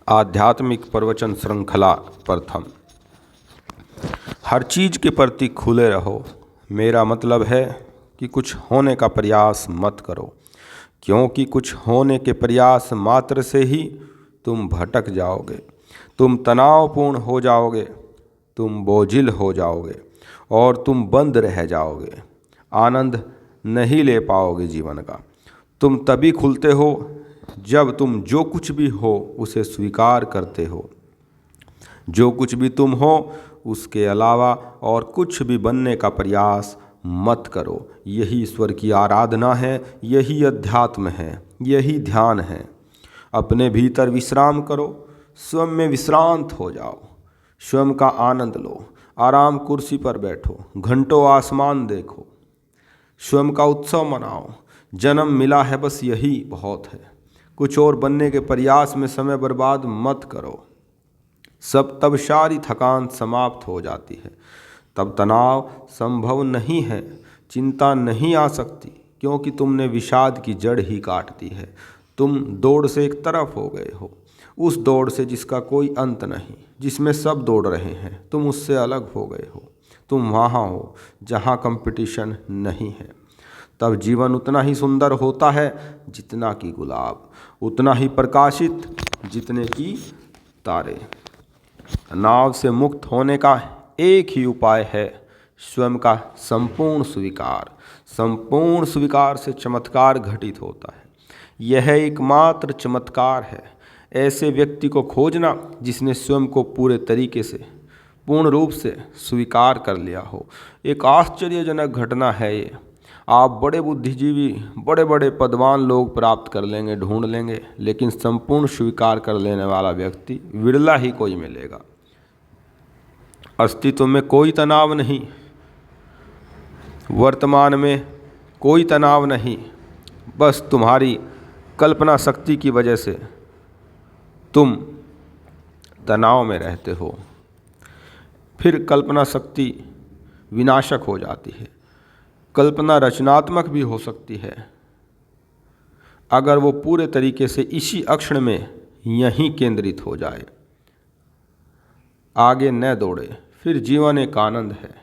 आध्यात्मिक प्रवचन श्रृंखला प्रथम। हर चीज़ के प्रति खुले रहो। मेरा मतलब है कि कुछ होने का प्रयास मत करो, क्योंकि कुछ होने के प्रयास मात्र से ही तुम भटक जाओगे, तुम तनावपूर्ण हो जाओगे, तुम बोझिल हो जाओगे और तुम बंद रह जाओगे। आनंद नहीं ले पाओगे जीवन का। तुम तभी खुलते हो जब तुम जो कुछ भी हो उसे स्वीकार करते हो। जो कुछ भी तुम हो उसके अलावा और कुछ भी बनने का प्रयास मत करो। यही ईश्वर की आराधना है, यही अध्यात्म है, यही ध्यान है। अपने भीतर विश्राम करो, स्वयं में विश्रांत हो जाओ, स्वयं का आनंद लो। आराम कुर्सी पर बैठो, घंटों आसमान देखो, स्वयं का उत्सव मनाओ। जन्म मिला है, बस यही बहुत है। कुछ और बनने के प्रयास में समय बर्बाद मत करो। तब सारी थकान समाप्त हो जाती है। तब तनाव संभव नहीं है, चिंता नहीं आ सकती, क्योंकि तुमने विषाद की जड़ ही काट दी है। तुम दौड़ से एक तरफ हो गए हो, उस दौड़ से जिसका कोई अंत नहीं, जिसमें सब दौड़ रहे हैं। तुम उससे अलग हो गए हो। तुम वहाँ हो जहाँ कंपटीशन नहीं है। तब जीवन उतना ही सुंदर होता है जितना कि गुलाब, उतना ही प्रकाशित जितने की तारे। तनाव से मुक्त होने का एक ही उपाय है, स्वयं का संपूर्ण स्वीकार। संपूर्ण स्वीकार से चमत्कार घटित होता है। यह एकमात्र चमत्कार है। ऐसे व्यक्ति को खोजना जिसने स्वयं को पूरे तरीके से, पूर्ण रूप से स्वीकार कर लिया हो। एक आश्चर्यजनक घटना है ये। आप बड़े बुद्धिजीवी, बड़े बड़े पदवान लोग प्राप्त कर लेंगे, ढूंढ लेंगे, लेकिन संपूर्ण स्वीकार कर लेने वाला व्यक्ति विरला ही कोई मिलेगा। अस्तित्व में कोई तनाव नहीं, वर्तमान में कोई तनाव नहीं, बस तुम्हारी कल्पना शक्ति की वजह से तुम तनाव में रहते हो। फिर कल्पना शक्ति विनाशक हो जाती है। कल्पना रचनात्मक भी हो सकती है, अगर वो पूरे तरीके से इसी अक्षण में यहीं केंद्रित हो जाए, आगे न दौड़े। फिर जीवन एक आनंद है,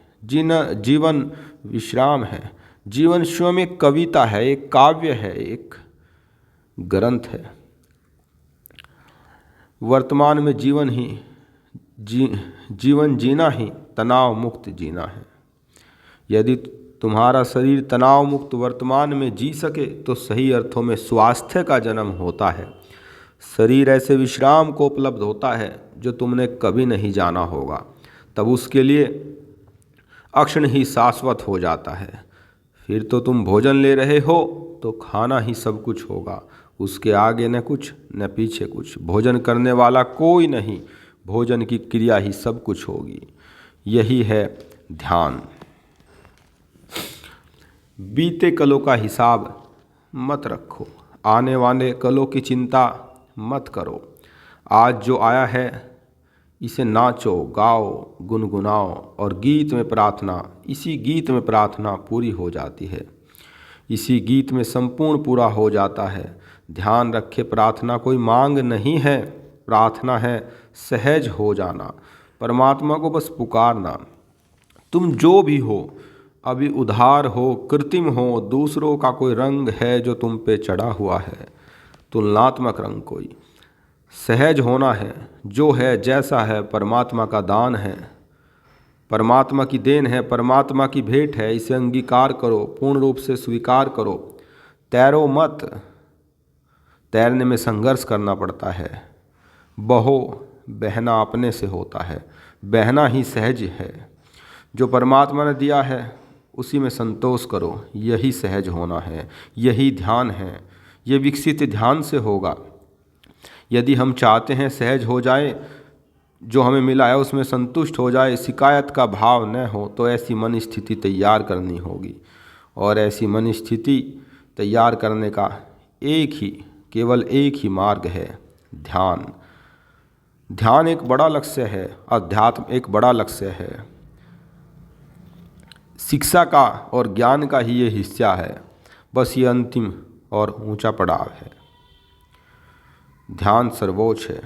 जीवन विश्राम है। जीवन स्वयं एक कविता है, एक काव्य है, एक ग्रंथ है। वर्तमान में जीवन जीना ही तनाव मुक्त जीना है। यदि तुम्हारा शरीर तनाव मुक्त वर्तमान में जी सके तो सही अर्थों में स्वास्थ्य का जन्म होता है। शरीर ऐसे विश्राम को उपलब्ध होता है जो तुमने कभी नहीं जाना होगा। तब उसके लिए अक्षण ही शाश्वत हो जाता है। फिर तो तुम भोजन ले रहे हो तो खाना ही सब कुछ होगा। उसके आगे न कुछ न पीछे कुछ। भोजन करने वाला कोई नहीं, भोजन की क्रिया ही सब कुछ होगी। यही है ध्यान। बीते कलों का हिसाब मत रखो, आने वाले कलों की चिंता मत करो। आज जो आया है इसे नाचो, गाओ, गुनगुनाओ और गीत में प्रार्थना, इसी गीत में प्रार्थना पूरी हो जाती है। इसी गीत में संपूर्ण पूरा हो जाता है। ध्यान रखे, प्रार्थना कोई मांग नहीं है, प्रार्थना है सहज हो जाना, परमात्मा को बस पुकारना। तुम जो भी हो, अभी उधार हो, कृत्रिम हो, दूसरों का कोई रंग है जो तुम पे चढ़ा हुआ है, तुलनात्मक रंग कोई। सहज होना है, जो है जैसा है परमात्मा का दान है, परमात्मा की देन है, परमात्मा की भेंट है। इसे अंगीकार करो, पूर्ण रूप से स्वीकार करो। तैरो मत, तैरने में संघर्ष करना पड़ता है। बहो, बहना अपने से होता है, बहना ही सहज है। जो परमात्मा ने दिया है उसी में संतोष करो, यही सहज होना है, यही ध्यान है। ये विकसित ध्यान से होगा। यदि हम चाहते हैं सहज हो जाए, जो हमें मिला है उसमें संतुष्ट हो जाए, शिकायत का भाव न हो, तो ऐसी मन स्थिति तैयार करनी होगी। और ऐसी मन स्थिति तैयार करने का केवल एक ही मार्ग है, ध्यान। ध्यान एक बड़ा लक्ष्य है, अध्यात्म एक बड़ा लक्ष्य है। शिक्षा का और ज्ञान का ही ये हिस्सा है, बस ये अंतिम और ऊंचा पड़ाव है। ध्यान सर्वोच्च है।